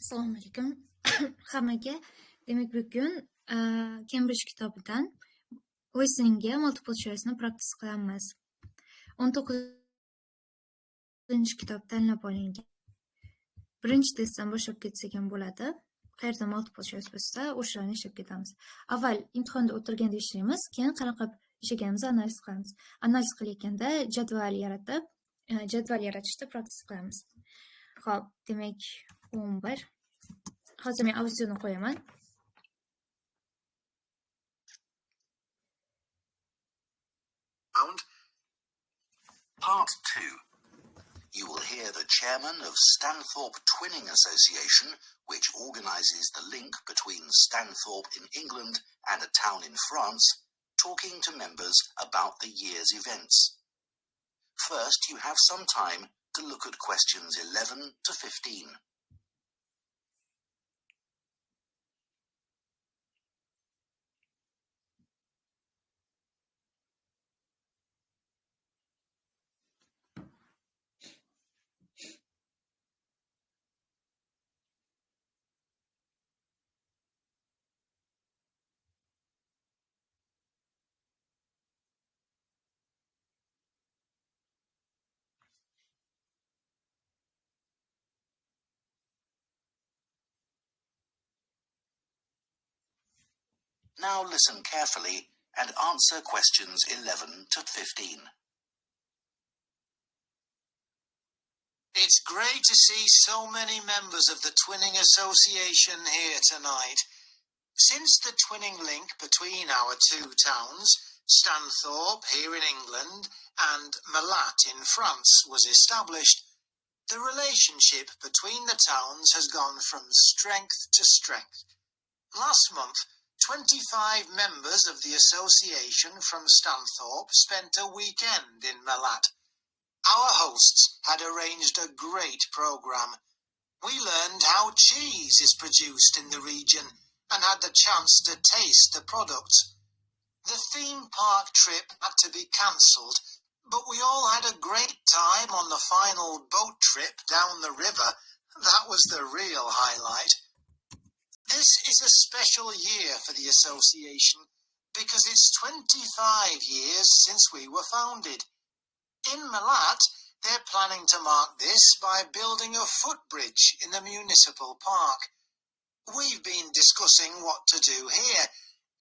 Assalomu alaykum hammaga. Demak, bugun Cambridge kitobidan listeningga multiple choice'ni practice qilamiz. 19 kitob tanlab olingan. Birinchi testdan boshlab ketsak ham bo'ladi. Qayerda multiple choice bo'lsa, o'shalarni ishlab ketamiz. Avval imtihonda o'tirganda ishlaymiz, keyin qanaqa ishlaganimizni analiz qilamiz. Analiz qilayotganda jadval yaratishda practice qilamiz. Xo'p, demak 11. Hozir men audioni qo'yaman. Part 2. You will hear the chairman of Stanthorpe Twinning Association, which organises the link between Stanthorpe in England and a town in France, talking to members about the year's events. First, you have some time to look at questions 11 to 15. Now listen carefully and answer questions 11 to 15. It's great to see so many members of the Twinning Association here tonight. Since the twinning link between our two towns, Stanthorpe here in England and Malat in France, was established, the relationship between the towns has gone from strength to strength. Last month, 25 members of the association from Stanthorpe spent a weekend in Malat. Our hosts had arranged a great programme. We learned how cheese is produced in the region and had the chance to taste the products. The theme park trip had to be cancelled, but we all had a great time on the final boat trip down the river. That was the real highlight. This is a special year for the association because it's 25 years since we were founded. In Malat, they're planning to mark this by building a footbridge in the municipal park. We've been discussing what to do here,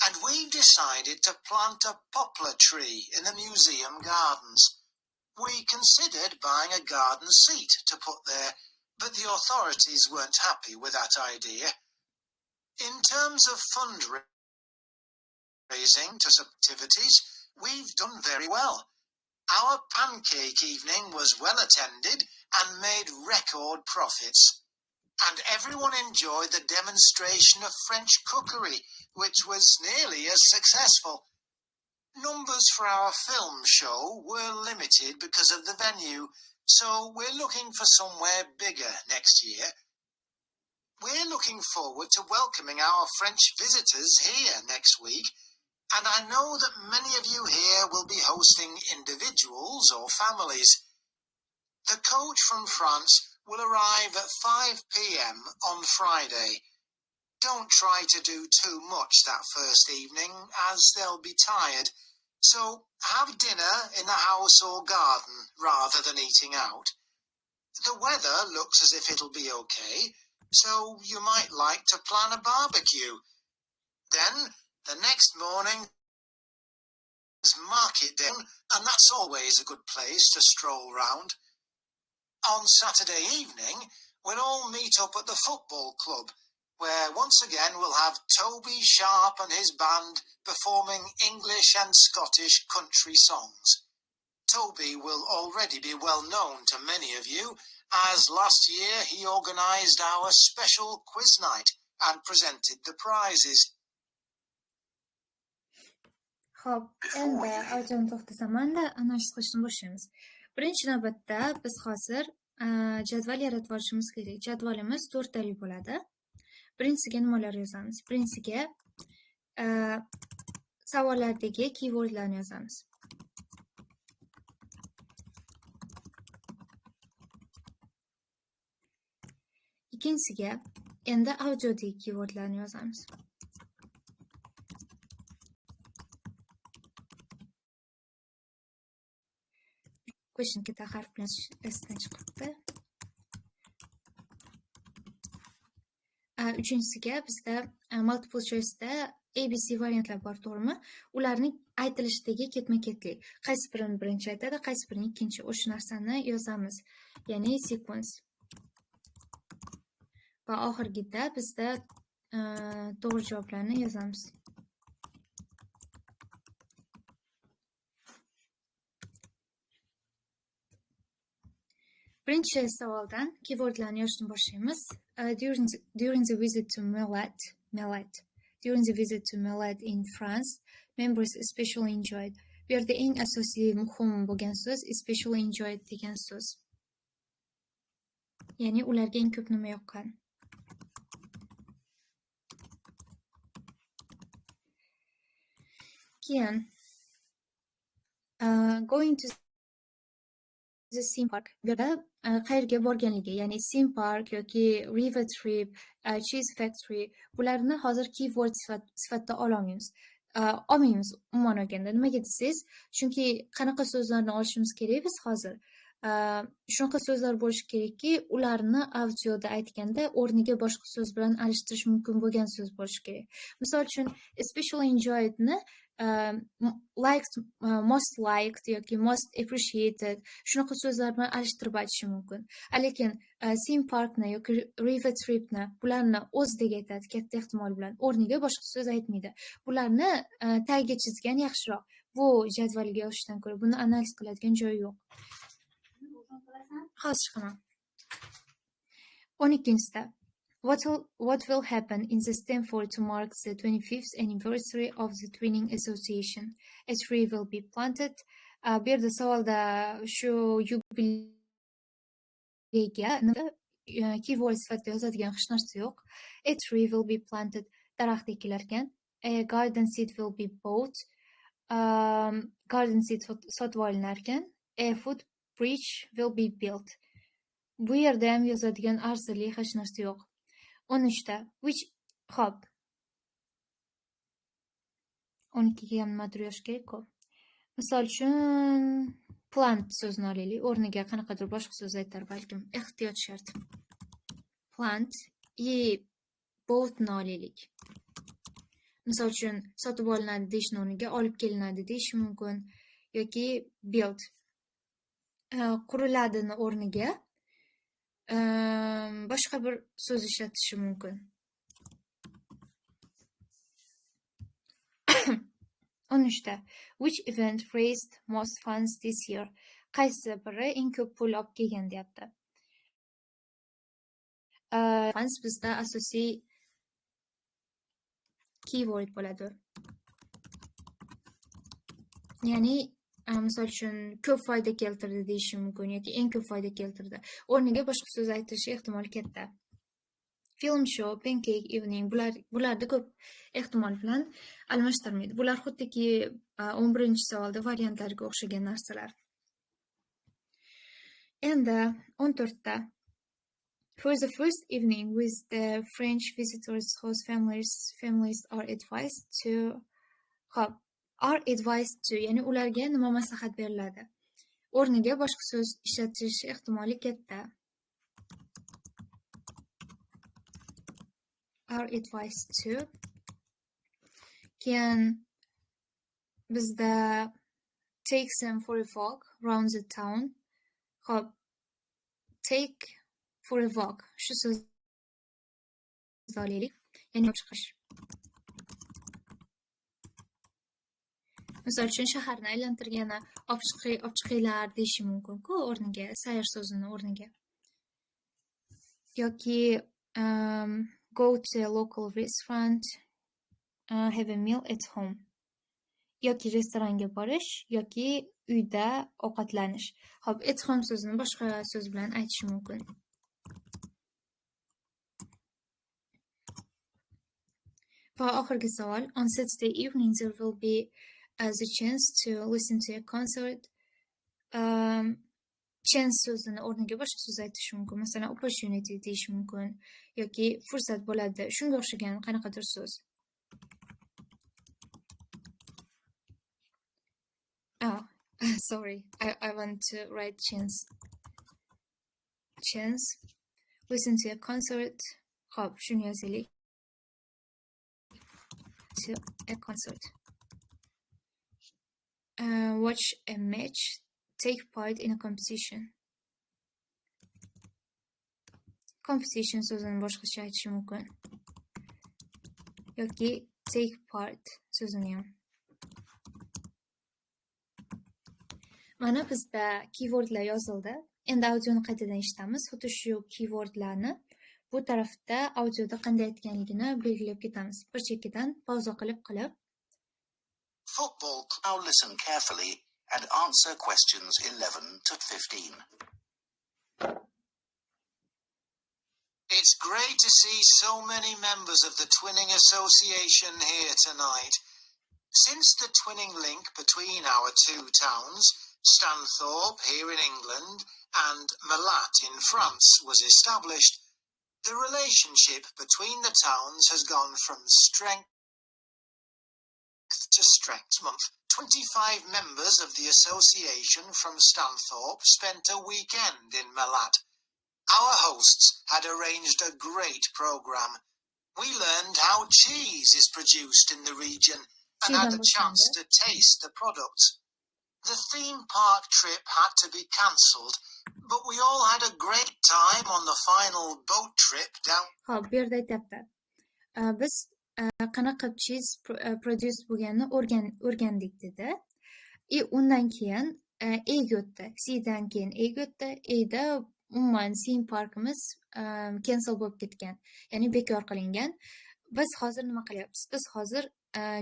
and we've decided to plant a poplar tree in the museum gardens. We considered buying a garden seat to put there, but the authorities weren't happy with that idea. In terms of fundraising to activities, we've done very well. Our pancake evening was well attended and made record profits. And everyone enjoyed the demonstration of French cookery, which was nearly as successful. Numbers for our film show were limited because of the venue, so we're looking for somewhere bigger next year. We're looking forward to welcoming our French visitors here next week, and I know that many of you here will be hosting individuals or families. The coach from France will arrive at 5 p.m. on Friday. Don't try to do too much that first evening, as they'll be tired, so have dinner in the house or garden rather than eating out. The weather looks as if it'll be okay, so you might like to plan a barbecue. Then, the next morning is market day, and that's always a good place to stroll round. On Saturday evening, we'll all meet up at the football club, where once again we'll have Toby Sharp and his band performing English and Scottish country songs. Toby will already be well known to many of you, as last year he organised our special quiz night and presented the prizes. Xo'p, endi audioni to'xtasamanda analiz qilishni boshlaymiz. Birinchi navbatda biz hozir jadval yaratib olishimiz kerak. Jadvalimiz 4 tali bo'ladi. Birinchisiga nimalar yozamiz? Birinchisiga savollardagi keywordlarni yozamiz. Ikkinchisiga endi audiodagi keywordlarni yozamiz. Question bitta harf bilan esdan chiqibdi. Uchinchisiga bizda multiple choice'da ABC variantlar bor, to'g'rimi? Ularning aytilishidagi ketma-ketlik. Qaysi birini birinchi aytadi, qaysi birini ikkinchi, o'sha narsani yozamiz. Ya'ni sequence. Va oxirgida bizda to'g'ri javoblarni yozamiz. Birinchi savoldan keywordlarni yozishni boshlaymiz. During the visit to Mellat. During the visit to Mellat in France, members especially enjoyed. Bu yerda eng asosiy muhim bo'lgan so'z especially enjoyed degan so'z. Ya'ni ularga eng ko'p nima yoqqan. Keyin going to the theme park. Bu yerda qayerga borganligi, ya'ni theme park yoki river trip, cheese factory, bularni hozir keyword sifatida olmaymiz. Umuman olganda. Nimaga desangiz, chunki qanaqa so'zlarni olishimiz kerak biz hozir? Shunaqa so'zlar bo'lishi kerakki, ularni audioda aytganda o'rniga boshqa so'z bilan alishtirish mumkin bo'lgan so'z bo'lishi kerak. Misol uchun, especially enjoyedni liked, most liked yoki most appreciated shunaqa so'zlar bilan alishtirib aytish mumkin. Lekin theme parkni yoki river tripni bularni o'zidagi aytadi katta ehtimol bilan. O'rniga boshqa so'z aytmaydi. Bularni tagiga chizgan yaxshiroq. Bu jadvalga yozishdan ko'ra buni analiz qiladigan joyi yo'q. Hozir chiqaman. 12-da What will happen in the Stanford to mark the 25th anniversary of the Twinning Association? A tree will be planted. Bu yerda savolda shu yubileyga keyword sifatida yozadigan hech narsa yo'q. A tree will be planted. Daraxt ekilar ekan. A garden seed will be bought. Garden seed sotib olinar ekan. A footbridge will be built. Bu yerda ham yozadigan arzirli hech narsa yo'q. 13da which hop 12ga ham nimadir yozish kerak-ku. Misol uchun plant so'zini olaylik, o'rniga qanaqadir boshqa so'z aytar balkim. Ehtiyot shart. Plant boatni olaylik. Misol uchun sotib olinadi deyishning o'rniga olib kelinadi deyish mumkin yoki build. Quriladini o'rniga boshqa bir so'z ishlatishi mumkin. 13da which event raised most funds this year? Qaysi biri eng ko'p pul olib kelgan deyapti. Funds bizda asosiy keyword bo'ladi. Ya'ni misol uchun ko'p foyda keltirdi deyish mumkin yoki eng ko'p foyda keltirdi. O'rniga boshqa so'z aytishi ehtimoli katta. Film show, pancake evening bularda ko'p ehtimol bilan almashtirmaydi. Bular xuddiki 11-savolda variantlarga o'xshagan narsalar. Endi 14da For the first evening with the French visitors whose families are advised to ya'ni ularga nima maslahat beriladi. O'rniga boshqa so'z ishlatish ehtimoli katta. Are advised to. Keyin bizda take them for a walk round the town. Hop, take for a walk. Shu so'zni olaylik. Ya'ni olib chiqish. Misol uchun shaharni aylantirgani olib chiqinglar deyish mumkin-ku o'rniga, sayr so'zini o'rniga. Yoki go to a local restaurant, have a meal at home. Yoki restoranga borish yoki uyda ovqatlanish. Xo'p, at home so'zini boshqa so'z bilan aytish mumkin. Va oxirgi savol. On Saturday evening there will be the chance to listen to a concert. chance so'zini o'rniga boshqa so'z aytish mumkin. Masalan, opportunity deyish mumkin yoki fursat bo'ladi. Shunga o'xshagan qanaqadir so'z. Oh, sorry. I want to write chance. Chance. Listen to a concert. Hop, shuni yozaylik. To a concert. Watch a match. Take part in a competition. Competition so'zini boshqacha aytish mumkin. Yoki take part so'zini ham. Mana bizda keywordlar yozildi. Endi audioni qaytadan eshitamiz. Xuddi shu keywordlarni bu tarafda audioda qanday aytganligini belgilab ketamiz. Bir chekkadan pauza qilib. Football. Now listen carefully and answer questions 11 to 15. It's great to see so many members of the Twinning Association here tonight. Since the twinning link between our two towns, Stanthorpe here in England and Malat in France, was established, the relationship between the towns has gone from strength to strength. Month 25 members of the association from Stanthorpe spent a weekend in Malat. Our hosts had arranged a great program. We learned how cheese is produced in the region and had a chance to taste the products. The theme park trip had to be cancelled, but we all had a great time on the final boat trip down. Hop, bu yerda aytyapti. Biz qanaqa cheese produce bo'lganini o'rgandik dedi. Undan keyin E'ga o'tdi. C'dan keyin E'ga o'tdi. E'da umuman theme parkimiz cancel bo'lib ketgan, ya'ni bekor qilingan. Biz hozir nima qilyapmiz? Biz hozir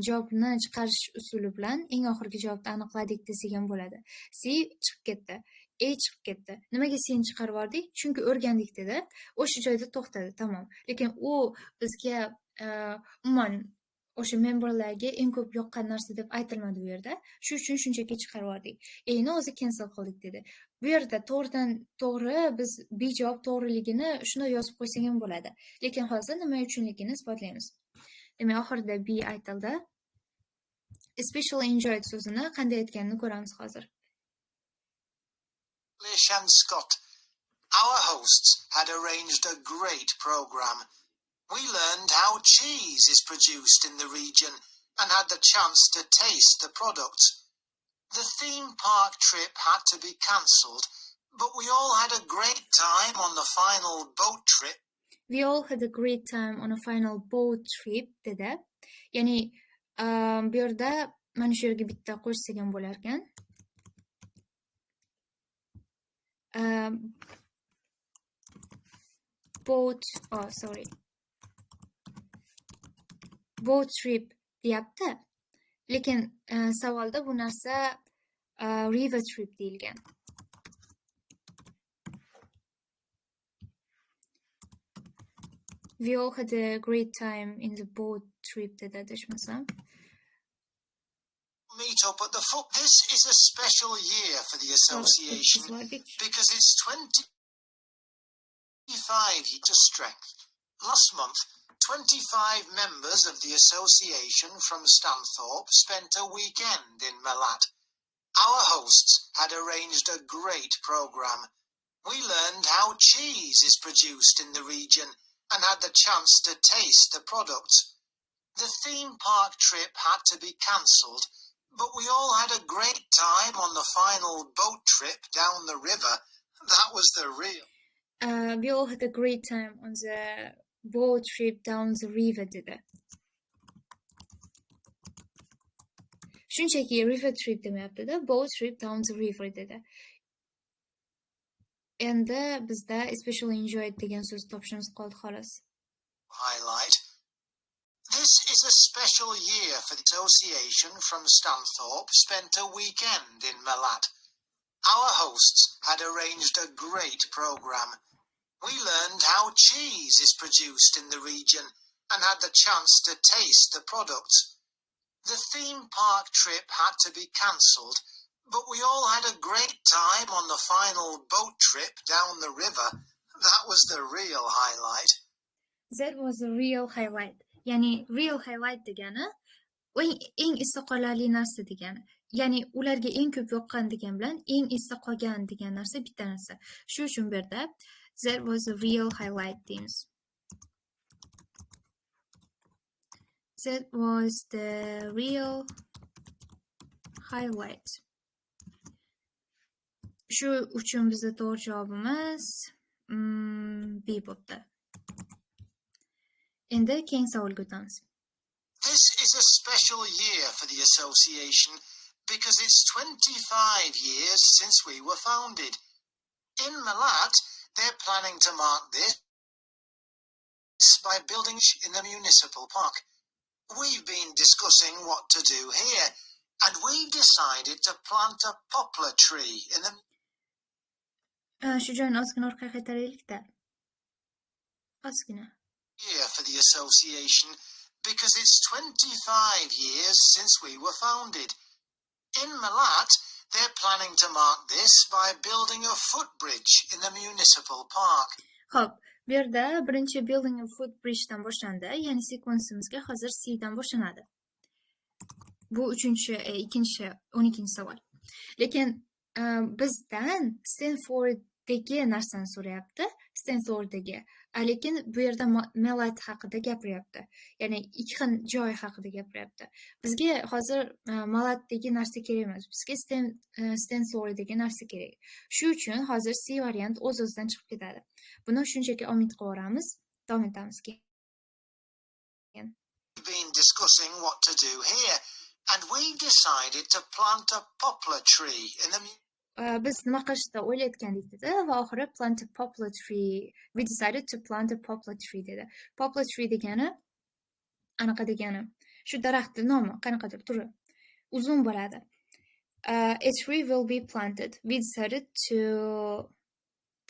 javobni chiqarish usuli bilan eng oxirgi javobni aniqladik desak ham bo'ladi. C chiqib ketdi, E chiqib ketdi. Nimaga C'ni chiqarib yubordik? Chunki o'rgandik dedi. O'sha joyda to'xtadi, tamom. Lekin u bizga umuman o'sha memberlarga eng ko'p yoqqan narsa deb aytilmadi bu yerda. Shu uchun shunchaki chiqarib yubordik. E'ni o'zi cancel qildik dedi. Bu yerda to'g'ridan to'g'ri biz B javob to'g'riligini shunday yozib qo'ysak ham bo'ladi. Lekin hozir nima uchunligini isbotlaymiz. Demak, oxirida B aytildi. Especially enjoyed so'zini qanday aytganini ko'ramiz hozir. English and Scott. Our hosts had arranged a great program. We learned how cheese is produced in the region and had the chance to taste the products. The theme park trip had to be cancelled, but we all had a great time on the final boat trip. We all had a great time on a final boat trip dedi. Ya'ni bu yerda mana shu yerga bitta qo'shsak ham bo'lar ekan. Boat trip deyapti. Lekin savolda bu narsa river trip deyilgan. We all had a great time in the boat trip dedi adashmasam. Meet up at the foot. This is a special year for the association because it's 25 years to strength. Last month, 25 members of the association from Stanthorpe spent a weekend in Malat. Our hosts had arranged a great program. We learned how cheese is produced in the region and had the chance to taste the products. The theme park trip had to be cancelled, but we all had a great time on the final boat trip down the river. That was the real. We all had a great time on the boat trip down the river dedi. Shunchaki river trip demayapti-da, boat trip down the river dedi. Endi bizda especially enjoyed degan so'z topishimiz qoldi xolos. Highlight. This is a special year for the association from Stanthorpe spent a weekend in Malat. Our hosts had arranged a great program. We learned how cheese is produced in the region and had the chance to taste the products. The theme park trip had to be cancelled, But we all had a great time on the final boat trip down the river. That was the real highlight. That was a real highlight. Ya'ni real highlight degani eng esda qolarli narsa degani. Ya'ni ularga eng ko'p yoqqan degan bilan eng esda qolgan degan narsa bitta narsa. Shu uchun bu yerda that was a real highlight deymiz. That was the real highlight. Shu uchun bizning to'g'ri javobimiz B bo'ldi. Endi keyingi savolga o'tamiz. This is a special year for the association because it's 25 years since we were founded. In Malat, they're planning to mark this by building in the municipal park. We've been discussing what to do here, and we decided to plant a poplar tree in the Shu joyni ozgina orqaga qaytaraylik-da. Ozgina. year for the association because it's 25 years since we were founded. In Malat, they're planning to mark this by building a footbridge in the municipal park. Xo'p, bu yerda birinchi building a footbridge dan boshlandi, ya'ni sekvensimizga hozir C dan boshlanadi. Bu ikkinchi 12 savol. Lekin bizdan Stanforddagi narsani so'rayapti, Stanforddagi. Lekin bu yerda Malat haqida gapiryapti. Ya'ni ikki xil joy haqida gapiryapti. Bizga hozir Malatdagi narsa kerak emas. Bizga Stanforddagi narsa kerak. Shu uchun hozir C variant o'z-o'zidan chiqib ketadi. Buni shunchaki omid qilib yuboramiz. Davom etamiz keyin. We've been discussing what to do here, and we decided to plant a poplar tree in the Biz nima qilishni o'ylayotgandik dedi va oxiri plant a poplar tree. We decided to plant a poplar tree dedi. Poplar tree degani anaqa degani. Shu daraxtning nomi qanaqadir turi. Uzun bo'ladi. A tree will be planted. We decided to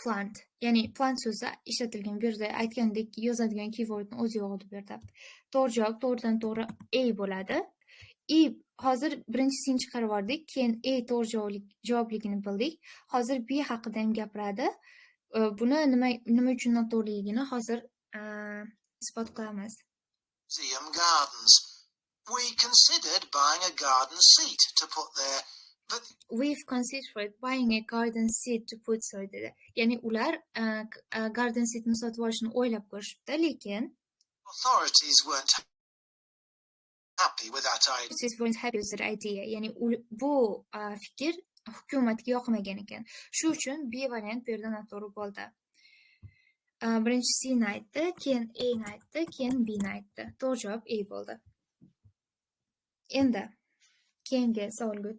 plant. Ya'ni plant so'zi ishlatilgan. Bu yerda aytgandek yozadigan keywordni o'zi yo'q edi bu yerda. To'g'ri javob to'g'ridan to'g'ri A bo'ladi. Hozir birinchisini chiqarib oldik, keyin A to'g'ri javobligini bildik. Hozir B haqida ham gapiradi. Buni nima uchun noto'g'riligini hozir isbot qilamiz. museum gardens. We considered buying a garden seat to put there, but We've considered buying a garden seat to put so dedi. Ya'ni ular garden seatni sotib olishni o'ylab ko'rishibdi, lekin authorities weren't happy with that idea. This weren't happy with the idea. Ya'ni bu fikr hukumatga yoqmagan ekan. Shu uchun B variant bu yerda noto'g'ri bo'ldi. Birinchi C ni aytdi, keyin A ni aytdi, keyin B ni aytdi. To'g'ri javob A bo'ldi. Endi keyingi savolga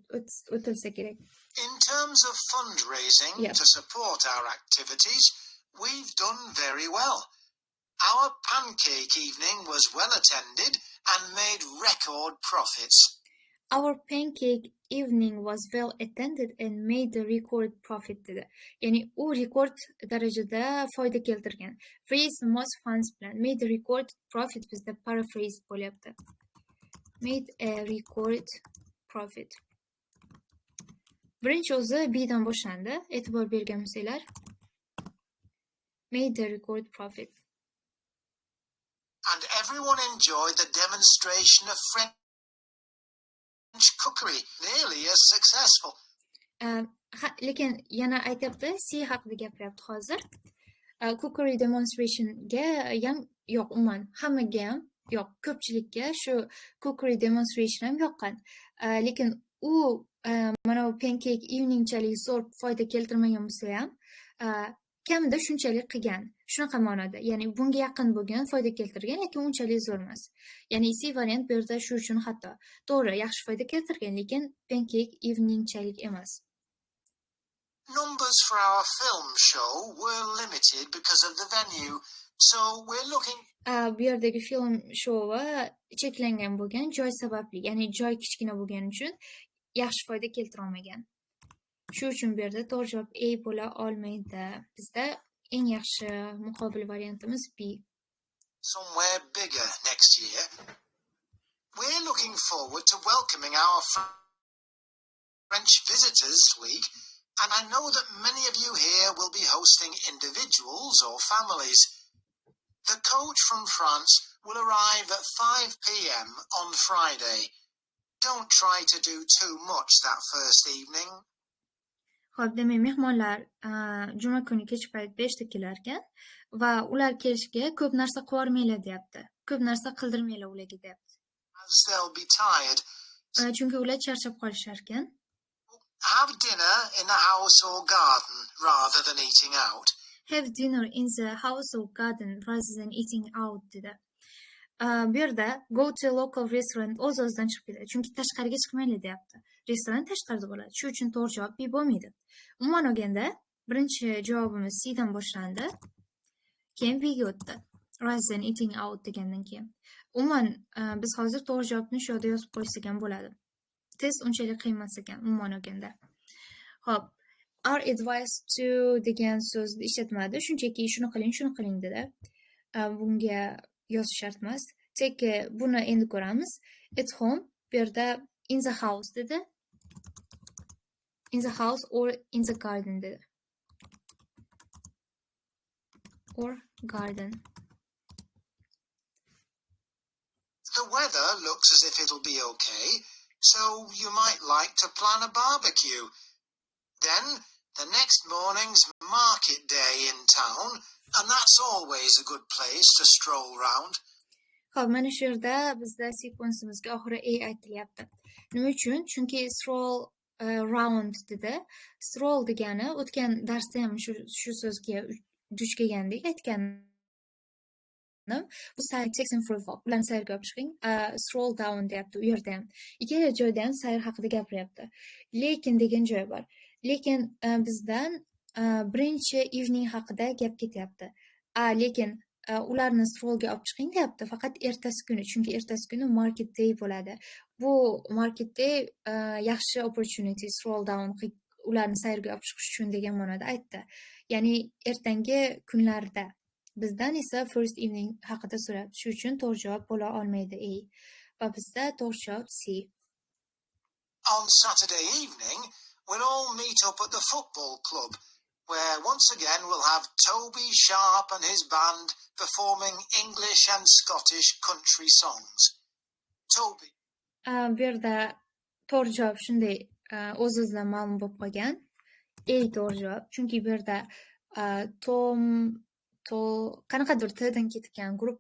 o'tilsa kerak. In terms of fundraising to support our activities, we've done very well. Our pancake evening was well attended and made record profits. Our pancake evening was well attended and made a record profit dedi. Ya'ni u rekord darajada foyda keltirgan. Phrase most funds bilan made a record profit bizda paraphrase bo'lyapti. Made a record profit. Birinchi o'zi B dan boshlandi. E'tibor bergan bo'lsanglar. Made a record profit. And everyone enjoyed the demonstration of French cookery, nearly as successful. Lekin yana aytyapti, C haqida gapiryapti hozir. Cookery demonstrationga ham yo'q, umuman hammaga ham yo'q, ko'pchilikka shu cookery demonstration ham yoqqan. Lekin u mana bu pancake eveningchalik zo'r foyda keltirmagan bo'lsa ham, kamida shunchalik qilgan. Shunaqa ma'noda, ya'ni bunga yaqin bo'lgan, foyda keltirgan, lekin unchalik zo'r emas. Ya'ni C variant bu yerda shu uchun hatto to'g'ri, yaxshi foyda keltirgan, lekin pancake eveningchalik emas. Numbers for our film show were limited because of the venue, so we're looking. Bu yerdagi film showi cheklangan bo'lgan joy sababli, ya'ni joy kichkina bo'lgani uchun yaxshi foyda keltira olmagan. Shu uchun bu yerda to'g'ri javob A bo'la olmaydi. Bizda eng yaxshi muqobil variantimiz B. Somewhere bigger next year. We're looking forward to welcoming our French visitors this week, and I know that many of you here will be hosting individuals or families. The coach from France will arrive at 5 p.m. on Friday. Don't try to do too much that first evening. Xo'p, demak, mehmonlar juma kuni kech payt 5 da kelar ekan va ular kelishiga ko'p narsa qilib yubormanglar deyapti. Ko'p narsa qildirmanglar ularga deyapti. As they'll be tired, Chunki ular charchab qolishar ekan. have dinner in the house or garden rather than eating out. Have dinner in the house or garden rather than eating out dedi. Bu yerda go to a local restaurant o'z-o'zidan chiqib ketadi. Chunki tashqariga chiqmanglar deyapti. Restoran tashqarida bo'ladi. Shu uchun to'g'ri javob B bo'lmaydi. Umuman olganda, birinchi javobimiz C dan boshlandi. Keyin B ga o'tdi. Rather than eating out degandan keyin. Umuman biz hozir to'g'ri javobni shu yerda yozib qo'ysak ham bo'ladi. Test unchalik qiyin emas ekan umuman olganda. Xo'p, our advice to degan so'zni ishlatmadi. Shunchaki shuni qiling dedi. Bunga yozish shart emas. Chunki buni endi ko'ramiz. At home, bu yerda in the house dedi. In the house or in the garden dedi. Or garden. The weather looks as if it'll be okay, so you might like to plan a barbecue. Then, the next morning's market day in town, and that's always a good place to stroll round. Xo'p, mana shu yerda bizda sekvensimizga oxiri A aytilyapti. Nima uchun? Chunki stroll round dedi. Stroll degani o'tgan darsda ham shu so'zga duch kelgandik, aytganim. Bu sayr Jackson Fruit bilan sayrga olib chiqing. Stroll down deyapti u yerda ham. Ikkala joyda ham sayr haqida gapiryapti. Lekin degan joy bor. Lekin bizdan birinchi evening haqida gap ketyapti. Lekin ularni strollga olib chiqing deyapti, faqat ertasi kuni, chunki ertasi kuni market day bo'ladi. Bu market day yaxshi opportunity stroll down ularni sayrga olib chiqish uchun degan ma'noda aytdi. Ya'ni ertangi kunlarda. Bizdan esa first evening haqida so'radi. Shu uchun to'g'ri javob bo'la olmaydi A. Va bizda to'g'ri javob C. On Saturday evening, we'll all meet up at the football club, where once again we'll have Toby Sharp and his band performing English and Scottish country songs. Toby. Bu yerda to'g'ri javob shunday o'z-o'zidan ma'lum bo'lib qolgan. A to'g'ri javob. Chunki bu yerda qanaqadir T'dan ketgan guruh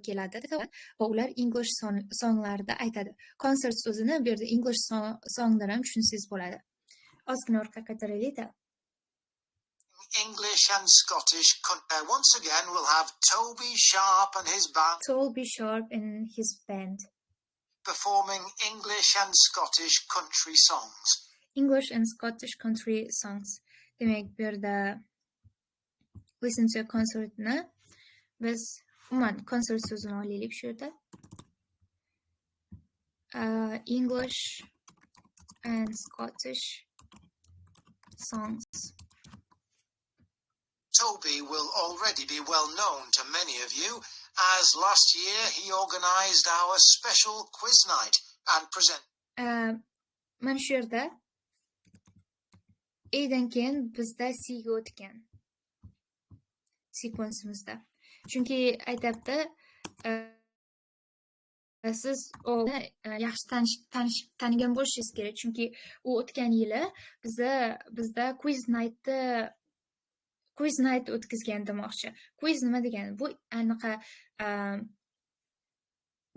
keladi va ular English songlarda aytadi. Konsert so'zini bu yerda English songdan ham tushunsangiz bo'ladi. Ozgina orqaga qaytaraylik-da. English and Scottish once again we'll have Toby Sharp and his band. Toby Sharp and his band performing English and Scottish country songs. English and Scottish country songs. Demak, bu yerda listen to a concertni biz umuman konsert so'zini olaylik shu yerda. English and Scottish songs. Toby will already be well known to many of you, as last year he organised our special quiz night and mana shu yerda Adan keyin bizda C ga o'tgan sekvensimizda. Chunki aytibdi, siz uni yaxshi tanigan bo'lishingiz kerak, chunki u o'tgan yili bizda quiz night o'tkazgan demoqchi. Quiz nima degani? Bu anaqa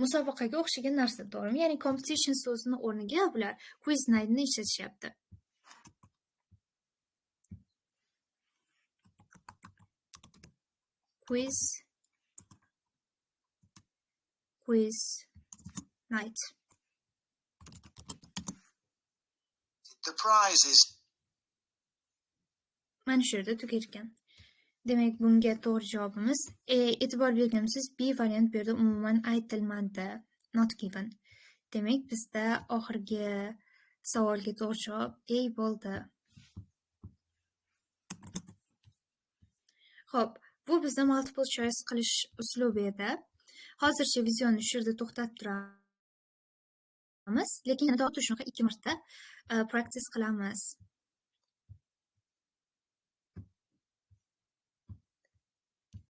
musobaqaga o'xshagan narsa, to'g'rimi? Ya'ni competition so'zini o'rniga bular quiz nightni ishlatishyapti. Quiz night. The prize is mana shu yerda tugatgan. Demak, bunga to'g'ri javobimiz e'tibor bergansiz B variant bu yerda umuman aytilmadi, not given. Demak, bizda oxirgi savolga to'g'ri javob A bo'ldi. Xo'p, bu bizda multiple choice qilish uslubi edi. Hozircha videoni shu yerda to'xtatib turamiz. lekin yana to'g'ri shunaqa 2 marta practice qilamiz.